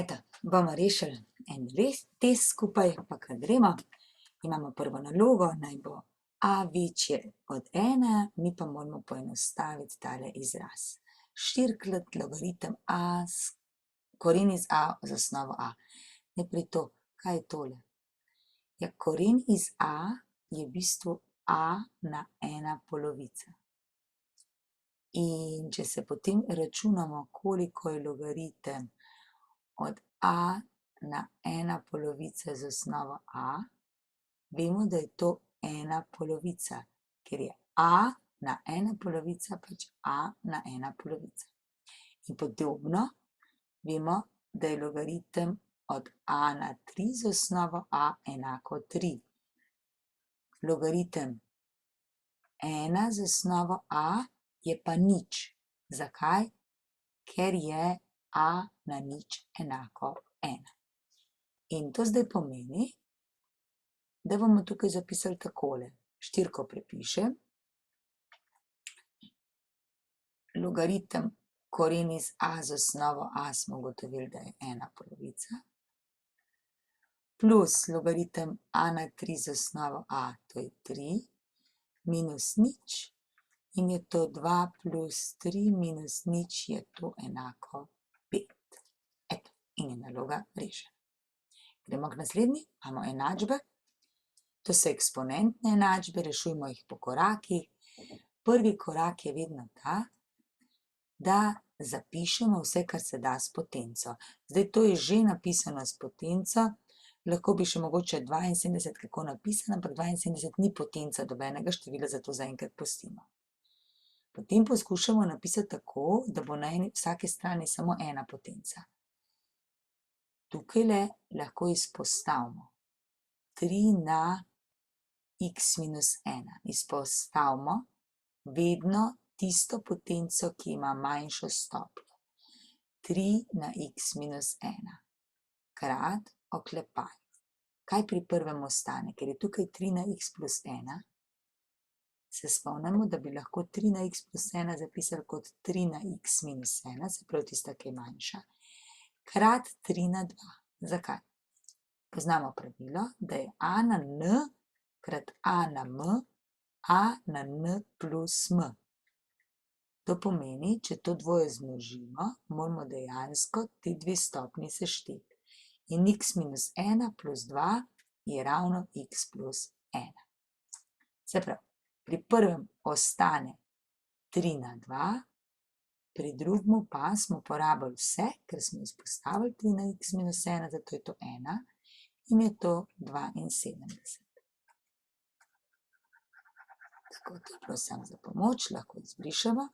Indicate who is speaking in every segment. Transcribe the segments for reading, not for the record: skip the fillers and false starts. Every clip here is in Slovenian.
Speaker 1: Eto, bomo rešili en test skupaj, pa kar gremo. Imamo prvo nalogo, naj bo a večje od 1, mi pa moramo poenostaviti tale izraz. 4-krat logaritem a, koren iz a z osnovo a. Najprej to, kaj je tole? Ja, koren iz a je v bistvu a na 1/2. In če se potem računamo, koliko je logaritem od a na 1/2 z osnovo a, vemo, da je to 1/2, ker je a na 1/2 pač a na 1/2. In podobno vemo, da je logaritem od a na 3 z osnovo a enako 3. Logaritem 1 z osnovo a je pa 0. Zakaj? Ker je a na 0 enako 1. In to zdaj pomeni, da bomo tukaj zapisali takole. 4 prepišem, logaritem koren iz a z osnovo a smo ugotovili, da je 1/2, plus logaritem a na 3 z osnovo a, to je 3, minus 0, in je to 2 plus 3 minus 0 je to enako 5. Eto, in je naloga rešena. Gremo k naslednji, imamo enačbe. To so eksponentne enačbe, rešujmo jih po korakih. Prvi korak je vedno ta, da zapišemo vse, kar se da s potenco. Zdaj, to je že napisano s potenco, lahko bi še mogoče 72 kako napisano, ampak 72 ni potenca dobenega števila, zato zaenkrat pustimo. Potem poskušamo napisati tako, da bo na vsaki strani samo ena potenca. Tukajle lahko izpostavimo 3 na x minus 1. Izpostavimo vedno tisto potenco, ki ima manjšo stopnjo. 3 na x minus 1 krat oklepaj. Kaj pri prvem ostane? Ker je tukaj 3 na x plus 1, se spomnimo, da bi lahko 3 na x plus 1 zapisali kot 3 na x minus 1, se pravi tista, ki je manjša, krat 3 na 2. Zakaj? Poznamo pravilo, da je a na n krat a na m, a na n plus m. To pomeni, če to dvoje zmnožimo, moramo dejansko te dve stopnji sešteti. In x minus 1 plus 2 je ravno x plus 1. Se pravi, pri prvem ostane 3 na 2, pri drugemu pa smo porabili vse, ker smo izpostavili 3 na x minus 1, zato je to 1 in je to 72. Tako, to je prosim za pomoč, lahko izbrišemo.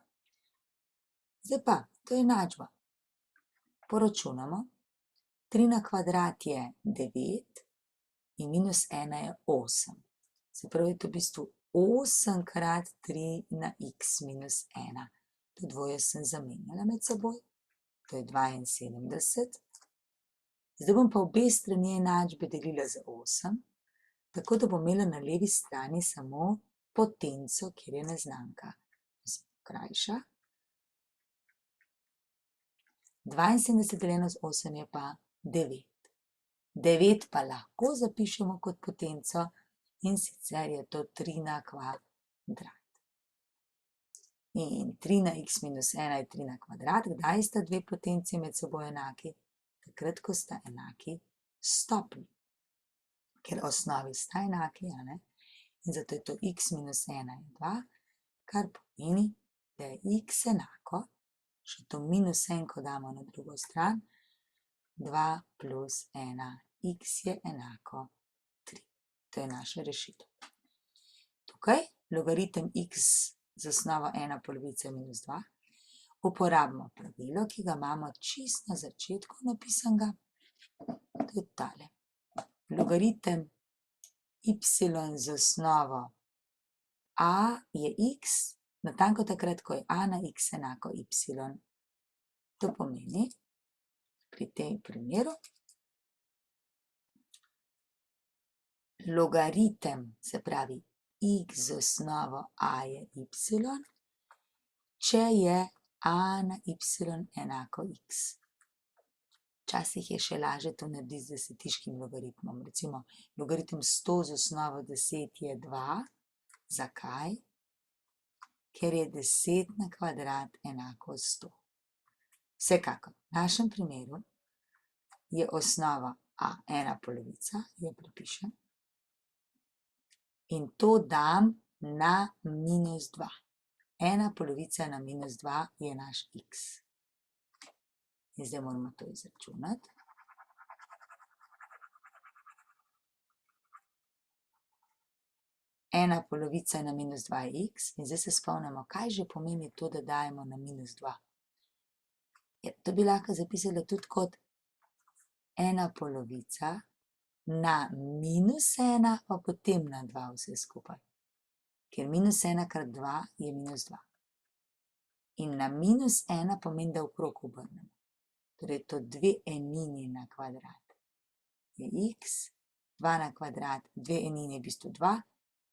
Speaker 1: Zdaj pa, to je enačba. Poračunamo. 3 na kvadrat je 9 in minus 1 je 8. Se pravi, to je v bistvu 8 krat 3 na x minus 1. To dvoje sem zamenjala med seboj. To je 72. Zdaj bom pa obe strani enačbe delila z 8, tako da bom imela na levi strani samo potenco, kjer je neznanka. To se krajša. 72 deljeno z 8 je pa 9. 9 pa lahko zapišemo kot potenco in sicer je to 3 na kvadrat. In 3 na x minus 1 je 3 na kvadrat. Kdaj sta dve potenci med seboj enaki? Takrat, ko sta enaki stopnji. Ker osnovi sta enaki, a ne? In zato je to x minus 1 je 2, kar pomeni, da je x enako, še to minus 1, ko damo na drugo stran, 2 plus 1, x je enako 3. To je naša rešitev. Tukaj logaritem x z osnovo 1/2 minus 2. Uporabimo pravilo, ki ga imamo čisto na začetku napisanega. To je tale. Logaritem y z osnovo a je x, natanko takrat, ko je a na x enako y. To pomeni, pri tem primeru, logaritem, se pravi x z osnovo a je y, če je a na y enako x. Včasih je še lažje to narediti z desetiškim logaritmom. Recimo, logaritem 100 z osnovo 10 je 2. Zakaj? Ker je 10 na kvadrat enako 100. Vsekakor, v našem primeru je osnova a 1/2, jo prepišem, in to dam na -2. 1/2 na -2 je naš x. In zdaj moramo to izračunati. Ena polovica na -2 je x. In zdaj se spomnimo, kaj že pomeni to, da dajemo na -2. To bi lahko zapisala tudi kot 1/2 na -1 pa potem na 2 vse skupaj. Ker -1 krat 2 je -2. In na -1 pomeni, da okrog obrnemo. Torej to 2 enini na kvadrat je x, 2 na kvadrat, 2 enini je v bistvu 2,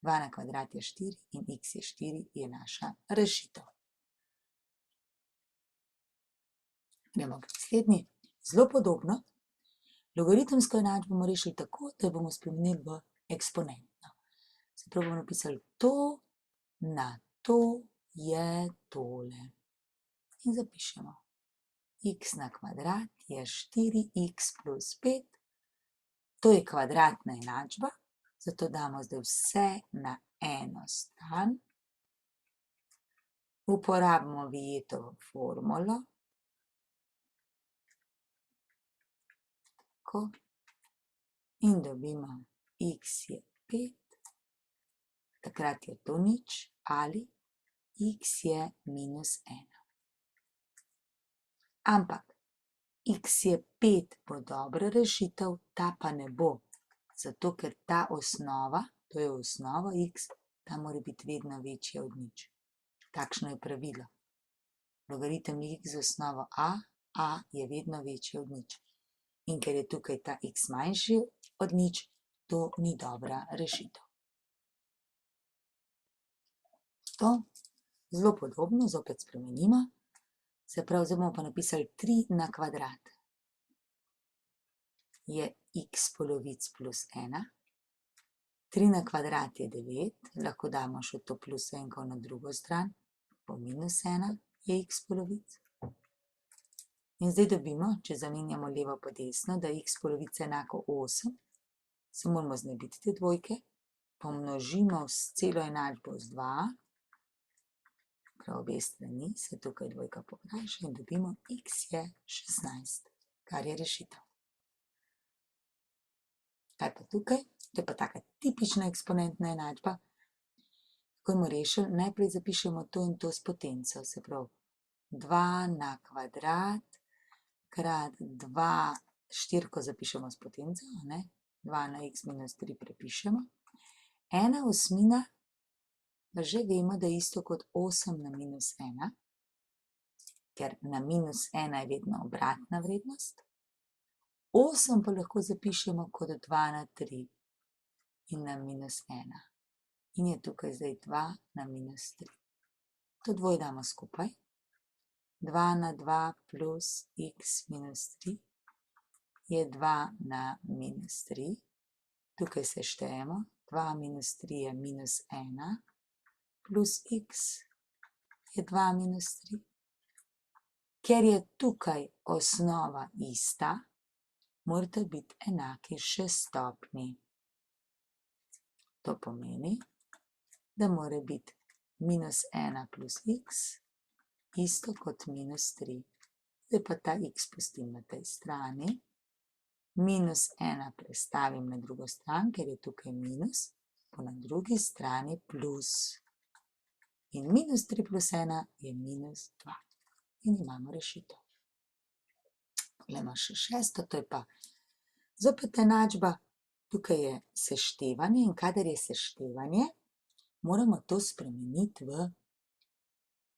Speaker 1: 2 na kvadrat je 4 in x je 4, je naša rešitev. Gremo k naslednji. Zelo podobno. Logaritemsko enačbo bomo rešili tako, da jo bomo spremenili v eksponentno. Se pravi, bomo napisali to na to je tole. In zapišemo. X na kvadrat je 4x plus 5. To je kvadratna enačba, zato damo zdaj vse na eno stran. Uporabimo Vijetovo formulo. Tako. In dobimo x je 5, takrat je to nič, ali x je -1. Ampak x je 5 bo dobra rešitev, ta pa ne bo. Zato, ker ta osnova, to je osnova x, ta mora biti vedno večja od nič. Takšno je pravilo. Logaritem x z osnovo a je vedno večji od nič. In ker je tukaj ta x manjši od nič, to ni dobra rešitev. To zelo podobno, zopet spremenimo. Se pravi, zdaj bomo pa napisali 3 na kvadrat. Je x polovic plus 1. 3 na kvadrat je 9, lahko damo še to plus enko na drugo stran, po -1 je x polovic. In zdaj dobimo, če zamenjamo levo po desno, da je x polovica enako 8, se moramo znebiti te dvojke, pomnožimo s celo enačbo z 2, prav obe strani se tukaj dvojka pokrajša in dobimo x je 16, kar je rešitev. Kaj pa tukaj? To je pa taka tipična eksponentna enačba. Kako bomo rešili? Najprej zapišemo to in to s potenco, se pravi 2 na kvadrat krat 2, štirko zapišemo s potenco, 2 na x minus 3 prepišemo. 1/8 pa že vemo, da je isto kot 8 na -1, ker na -1 je vedno obratna vrednost. 8 pa lahko zapišemo kot 2 na 3 in na -1. In je tukaj zdaj 2 na -3. To dvoje damo skupaj. 2 na 2 plus x minus 3 je 2 na -3. Tukaj se štejemo. 2 minus 3 je -1 plus x je 2 minus 3. Ker je tukaj osnova ista, morata biti enaki še stopnji. To pomeni, da mora biti -1 plus x isto kot -3. Zdaj pa ta x pustim na tej strani. -1 prestavim na drugo stran, ker je tukaj minus, pa na drugi strani plus. In -3 plus 1 je -2. In imamo rešitev. Poglejmo še šesto, to je pa zopet enačba. Tukaj je seštevanje in kadar je seštevanje, moramo to spremeniti v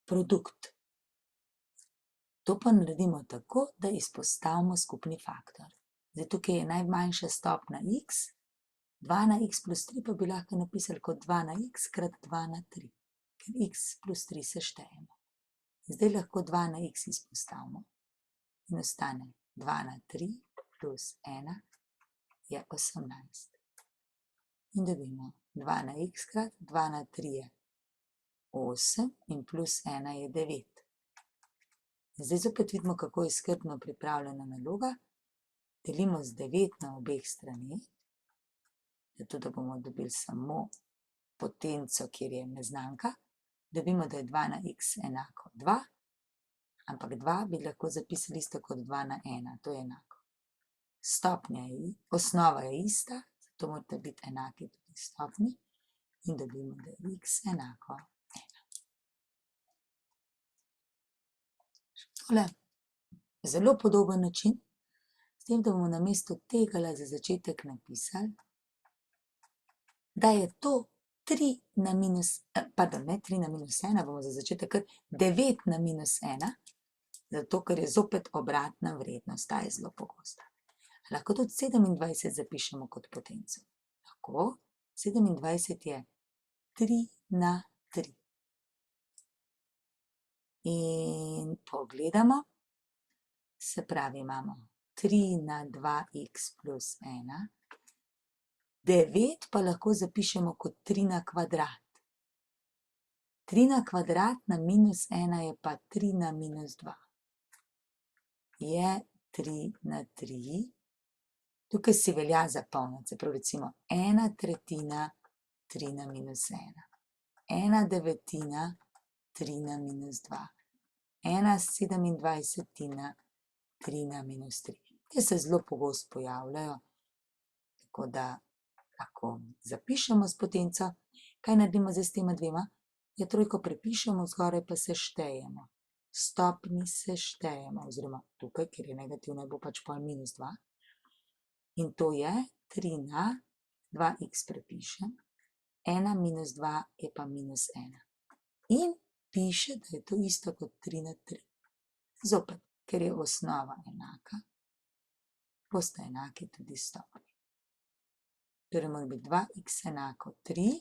Speaker 1: produkt. To pa naredimo tako, da izpostavimo skupni faktor. Zdaj tukaj je najmanjša stopnja x, 2 na x plus 3 pa bi lahko napisali kot 2 na x krat 2 na 3, ker x plus 3 seštejemo. Zdaj lahko 2 na x izpostavimo in ostane 2 na 3 plus 1 je 18. In dobimo 2 na x krat 2 na 3 je 8 in plus 1 je 9. Zdaj zopet vidimo, kako je skrbno pripravljena naloga. Delimo z 9 na obeh straneh, zato da bomo dobili samo potenco, kjer je neznanka. Dobimo, da je 2 na x enako 2, ampak 2 bi lahko zapisali isto kot 2 na 1, to je enako. Osnova je ista, zato morate biti enaki tudi stopnji in dobimo, da je x enako 1. Tole je zelo podoben način, s tem, da bomo namesto tega za začetek napisali, da je to 3 na minus, pardon, ne 3 na minus 1, bomo za začetek kar 9 na minus 1, zato ker je zopet obratna vrednost, ta je zelo pogosta. Lahko tudi 27 zapišemo kot potenco. Lahko, 27 je 3 na 3. In pogledamo, se pravi, imamo 3 na 2x plus 1, 9 pa lahko zapišemo kot 3 na kvadrat. 3 na kvadrat na minus 1 je pa 3 na minus 2. Je 3 na 3. Tukaj si velja zapomniti, se pravi recimo 1/3 3 na minus 1. 1/9 3 na minus 2. 1/27 3 na minus 3. Te se zelo pogosto pojavljajo, tako da lahko zapišemo s potenco. Kaj naredimo zdaj s tema dvema? Ja, trojko prepišemo, zgoraj pa se štejemo. Stopnji se štejemo, oziroma tukaj, kjer je negativno, bo pač pol minus 2. In to je 3 na 2x prepišem, 1 minus 2 je pa minus 1. In piše, da je to isto kot 3 na 3. Zopet, ker je osnova enaka, bosta enaki tudi stopnji. Torej mora biti 2x enako 3,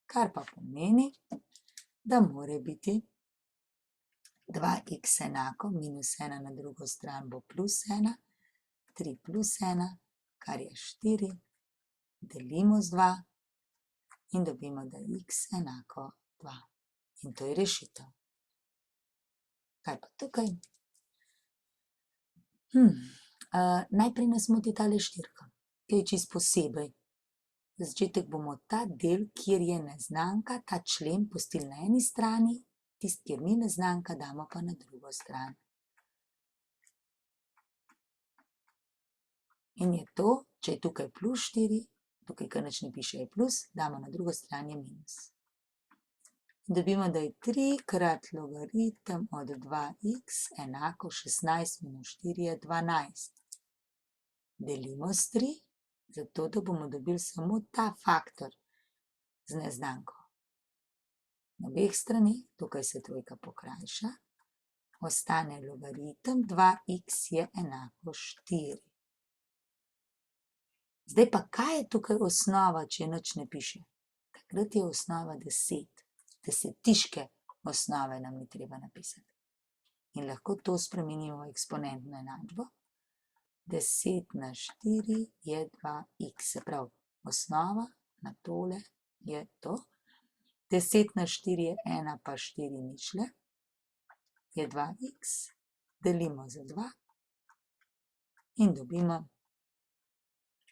Speaker 1: kar pa pomeni, da mora biti 2x enako minus 1 na drugo stran bo plus 1, 3 plus 1, kar je 4, delimo z 2 in dobimo, da je x enako 2. In to je rešitev. Kaj pa tukaj? Najprej nas moti tale štirka, ki je čisto posebej. Za začetek bomo ta del, kjer je neznanka, ta člen pustili na eni strani, tisti, kjer ni neznanka, damo pa na drugo stran. In je to, če je tukaj plus 4, tukaj kar nič ne piše je plus, damo na drugo stran je minus. Dobimo, da je 3 krat logaritem od 2x enako 16 minus 4 je 12. Delimo s 3, zato da bomo dobili samo ta faktor z neznanko. Na obeh straneh, tukaj se trojka pokrajša, ostane logaritem 2x je enako 4. Zdaj pa, kaj je tukaj osnova, če nič ne piše? Takrat je osnova 10. Desetiške osnove nam ni treba napisati. In lahko to spremenimo v eksponentno enačbo. 10 na 4 je 2x, se pravi, osnova na tole je to. 10 na 4 je 1 pa 4 ničle, je 2x, delimo za 2 in dobimo,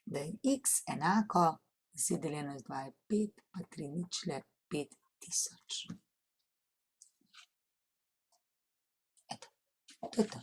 Speaker 1: da je x enako, 10 deljeno z 2 je 5, pa 3 ničle, 5000. Eto, to je to.